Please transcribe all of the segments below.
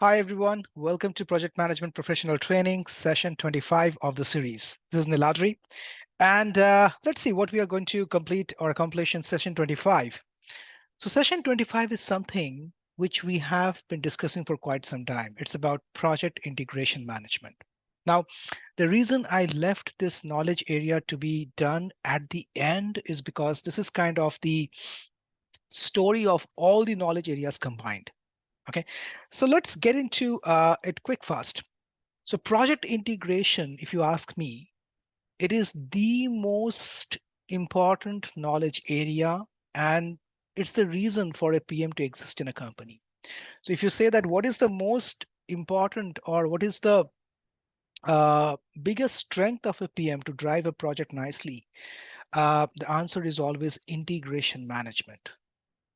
Hi, everyone. Welcome to Project Management Professional Training, session 25 of the series. This is Niladri. And let's see what we are going to complete or accomplish in session 25. So, session 25 is something which we have been discussing for quite some time. It's about project integration management. Now, the reason I left this knowledge area to be done at the end is because this is kind of the story of all the knowledge areas combined. Okay, so let's get into it quick fast. So project integration, if you ask me, it is the most important knowledge area, and it's the reason for a PM to exist in a company. So if you say that what is the most important or what is the biggest strength of a PM to drive a project nicely, the answer is always integration management.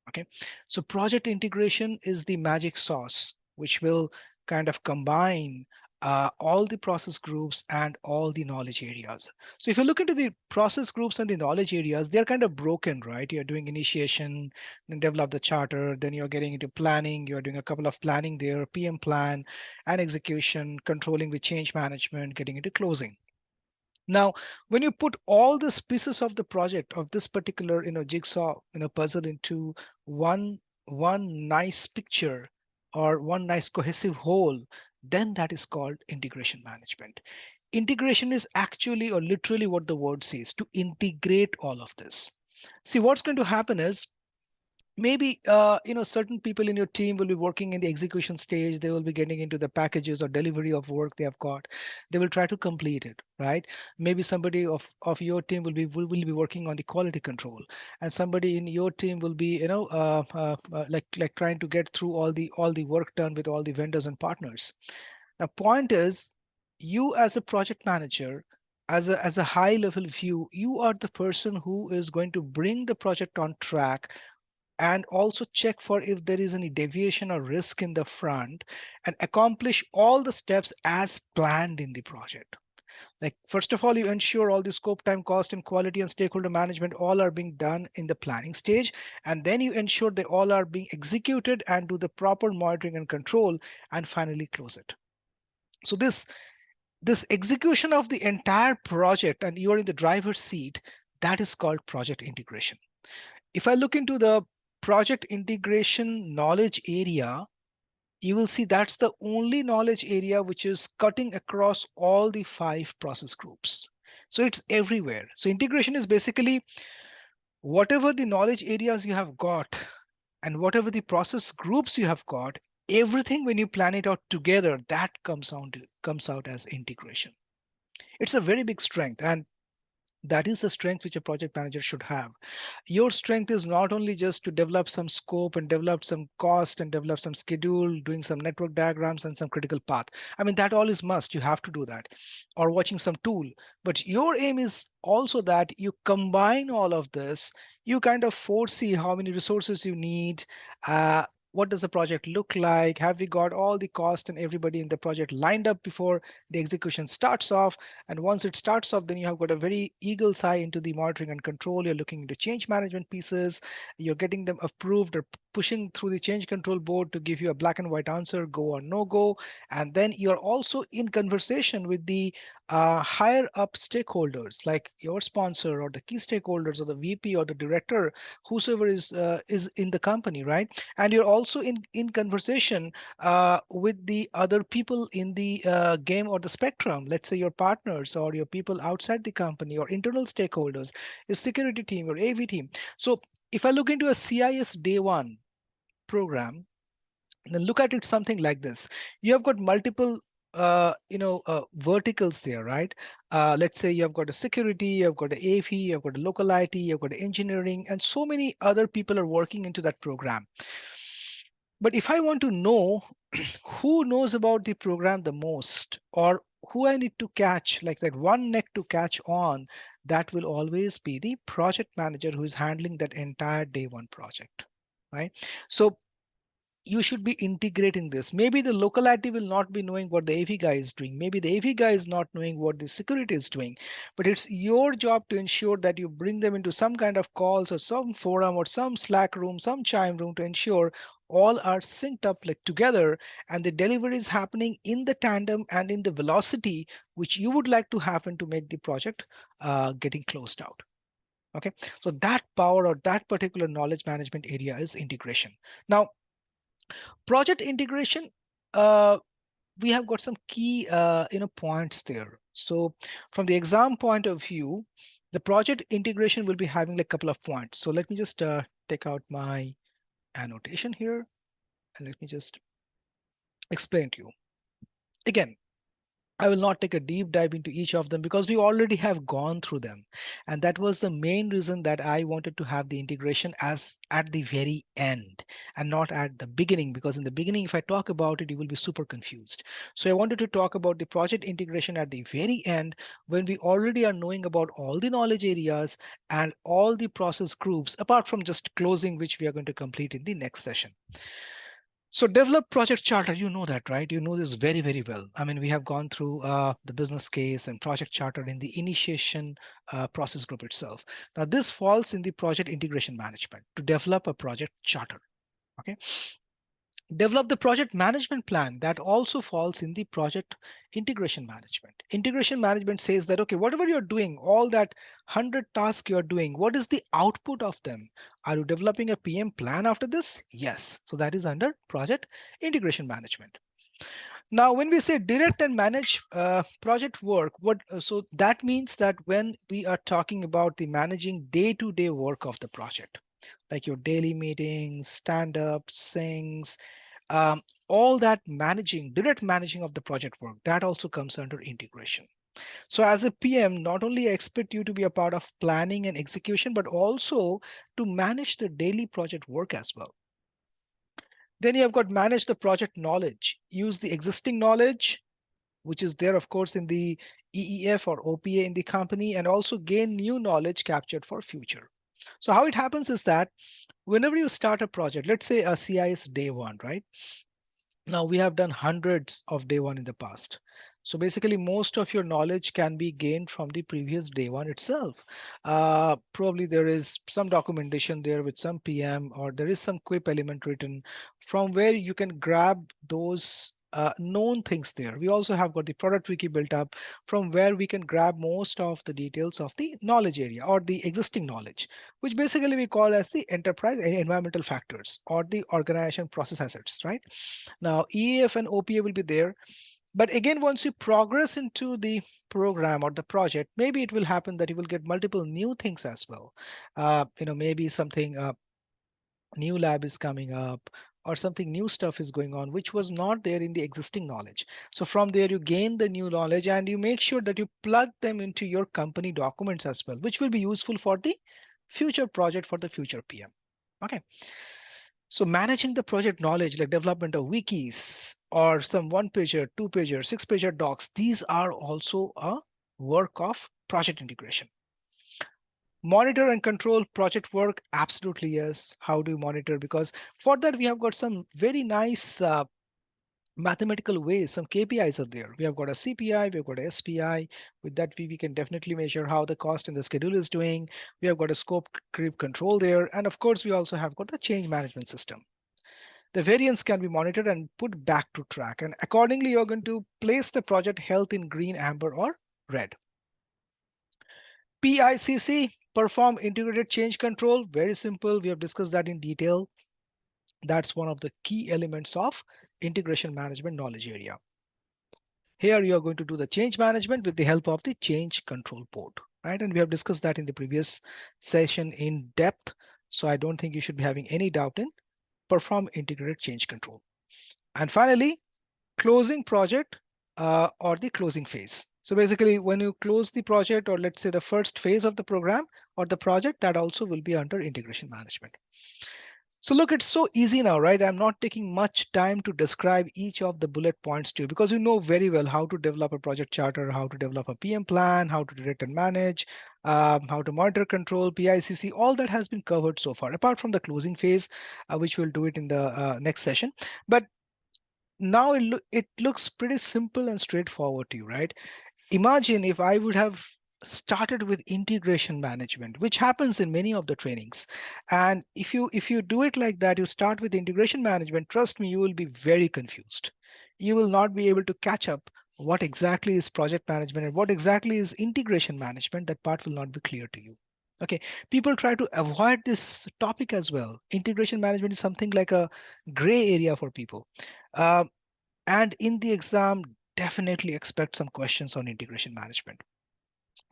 Okay, so project integration is the magic sauce which will kind of combine all the process groups and all the knowledge areas. So if you look into the process groups and the knowledge areas, they're kind of broken, right? You're doing initiation, then develop the charter, then you're getting into planning, you're doing a couple of planning there, PM plan and execution, controlling with change management, getting into closing. Now, when you put all these pieces of the project of this particular, jigsaw, puzzle into one one nice picture or one nice cohesive whole, then that is called integration management. Integration is actually or literally what the word says, to integrate all of this. See, what's going to happen is maybe certain people in your team will be working in the execution stage. They will be getting into the packages or delivery of work they have got. They will try to complete it, right? Maybe somebody of your team will be working on the quality control, and somebody in your team will be like trying to get through all the work done with all the vendors and partners. The point is, you as a project manager, as a high level view, you are the person who is going to bring the project on track and also check for if there is any deviation or risk in the front and accomplish all the steps as planned in the project. Like, first of all, you ensure all the scope, time, cost, and quality and stakeholder management all are being done in the planning stage. And then you ensure they all are being executed and do the proper monitoring and control and finally close it. So this execution of the entire project and you are in the driver's seat, that is called project integration. If I look into the project integration knowledge area, you will see that's the only knowledge area which is cutting across all the five process groups. So it's everywhere. So integration is basically whatever the knowledge areas you have got and whatever the process groups you have got, everything when you plan it out together, that comes out as integration. It's a very big strength, and that is a strength which a project manager should have. Your strength is not only just to develop some scope and develop some cost and develop some schedule, doing some network diagrams and some critical path. I mean, that all is must. You have to do that, or watching some tool. But your aim is also that you combine all of this. You kind of foresee how many resources you need. What does the project look like? Have we got all the cost and everybody in the project lined up before the execution starts off? And once it starts off, then you have got a very eagle's eye into the monitoring and control. You're looking into change management pieces. You're getting them approved or pushing through the change control board to give you a black and white answer, go or no go. And then you're also in conversation with the higher up stakeholders like your sponsor or the key stakeholders or the VP or the director, whosoever is in the company, right? And you're also in conversation with the other people in the game or the spectrum. Let's say your partners or your people outside the company or internal stakeholders, your security team, your AV team. So if I look into a CIS day one program, then look at it something like this. You have got multiple verticals there, right? Let's say you have got a security, you've got a AV, you've got a local IT, you've got engineering, and so many other people are working into that program. But if I want to know who knows about the program the most, or who I need to catch, like that one neck to catch on, that will always be the project manager who is handling that entire day one project, right? So you should be integrating this. Maybe the local IT will not be knowing what the AV guy is doing. Maybe the AV guy is not knowing what the security is doing. But it's your job to ensure that you bring them into some kind of calls or some forum or some Slack room, some Chime room to ensure all are synced up like together, and the delivery is happening in the tandem and in the velocity which you would like to happen to make the project getting closed out. Okay, so that power or that particular knowledge management area is integration. Now, project integration, uh, we have got some key points there. So from the exam point of view, the project integration will be having like a couple of points. So let me just take out my annotation here and let me just explain to you. Again, I will not take a deep dive into each of them because we already have gone through them. And that was the main reason that I wanted to have the integration as at the very end and not at the beginning, because in the beginning, if I talk about it, you will be super confused. So I wanted to talk about the project integration at the very end when we already are knowing about all the knowledge areas and all the process groups, apart from just closing, which we are going to complete in the next session. So develop project charter, you know that, right? You know this very, very well. I mean, we have gone through the business case and project charter in the initiation process group itself. Now, this falls in the project integration management to develop a project charter. Okay. Develop the project management plan, that also falls in the project integration management. Integration management says that, okay, whatever you're doing, all that 100 tasks you're doing, what is the output of them? Are you developing a PM plan after this? Yes. So that is under project integration management. Now, when we say direct and manage project work, so that means that when we are talking about the managing day-to-day work of the project, like your daily meetings, stand-ups, syncs, all that managing, direct managing of the project work, that also comes under integration. So as a PM, not only I expect you to be a part of planning and execution, but also to manage the daily project work as well. Then you have got manage the project knowledge, use the existing knowledge, which is there, of course, in the EEF or OPA in the company, and also gain new knowledge captured for future. So how it happens is that whenever you start a project, let's say a CIS day one, right? Now we have done hundreds of day one in the past. So basically, most of your knowledge can be gained from the previous day one itself. Probably there is some documentation there with some PM, or there is some quip element written from where you can grab those known things there. We also have got the product wiki built up from where we can grab most of the details of the knowledge area or the existing knowledge, which basically we call as the enterprise and environmental factors or the organization process assets, right? Now, EAF and OPA will be there. But again, once you progress into the program or the project, maybe it will happen that you will get multiple new things as well. Maybe something new lab is coming up or something new stuff is going on, which was not there in the existing knowledge. So from there, you gain the new knowledge and you make sure that you plug them into your company documents as well, which will be useful for the future project for the future PM. Okay. So managing the project knowledge like development of wikis or some one pager, two pager, six pager docs, these are also a work of project integration. Monitor and control project work, absolutely yes. How do you monitor? Because for that we have got some very nice mathematical ways, some KPIs are there. We have got a CPI, we've got a SPI. With that, we can definitely measure how the cost and the schedule is doing. We have got a scope creep control there. And of course, we also have got the change management system. The variance can be monitored and put back to track. And accordingly, you're going to place the project health in green, amber, or red. PICC, perform integrated change control. Very simple. We have discussed that in detail. That's one of the key elements of integration management knowledge area. Here you are going to do the change management with the help of the change control board, right? And we have discussed that in the previous session in depth. So I don't think you should be having any doubt in perform integrated change control. And finally, closing project or the closing phase. So basically, when you close the project, or let's say the first phase of the program or the project, that also will be under integration management. So look, it's so easy now, right? I'm not taking much time to describe each of the bullet points to you because you know very well how to develop a project charter, how to develop a PM plan, how to direct and manage, how to monitor control, PICC, all that has been covered so far, apart from the closing phase, which we'll do it in the next session. But now it looks pretty simple and straightforward to you, right? Imagine if I would have started with integration management, which happens in many of the trainings. And if you do it like that, you start with integration management, trust me, you will be very confused. You will not be able to catch up what exactly is project management and what exactly is integration management. That part will not be clear to you. Okay, people try to avoid this topic as well. Integration management is something like a gray area for people. Uh, and in the exam, definitely expect some questions on integration management.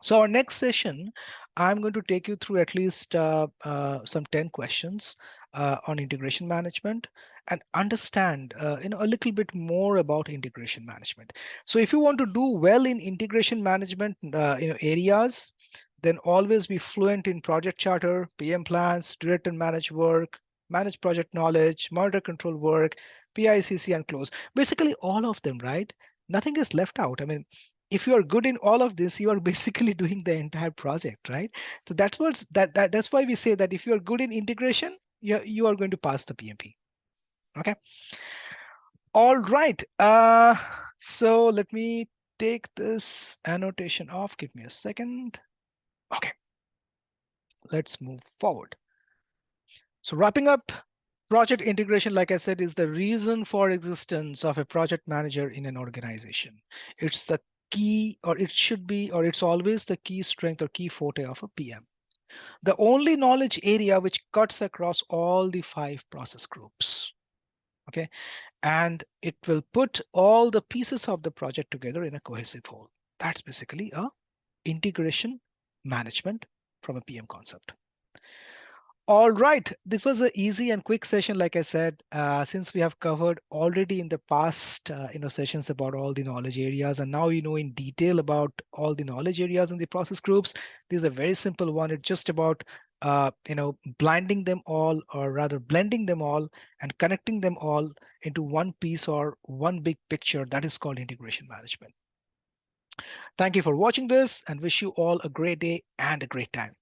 So our next session, I'm going to take you through at least some 10 questions on integration management and understand a little bit more about integration management. So if you want to do well in integration management areas, then always be fluent in project charter, PM plans, direct and manage work, manage project knowledge, monitor control work, PICC and close. Basically all of them, right? Nothing is left out. I mean, if you are good in all of this, you are basically doing the entire project, right? So that's why we say that if you are good in integration, you are going to pass the PMP. Okay. All right. So let me take this annotation off. Give me a second. Okay, let's move forward. So wrapping up, project integration, like I said, is the reason for existence of a project manager in an organization. It's the key, or it should be, or it's always the key strength or key forte of a PM. The only knowledge area which cuts across all the 5 process groups. Okay. And it will put all the pieces of the project together in a cohesive whole. That's basically a integration management from a PM concept. All right, this was an easy and quick session, like I said, since we have covered already in the past, sessions about all the knowledge areas, and now you know in detail about all the knowledge areas and the process groups. This is a very simple one. It's just about, blending them all, or rather blending them all and connecting them all into one piece or one big picture. That is called integration management. Thank you for watching this and wish you all a great day and a great time.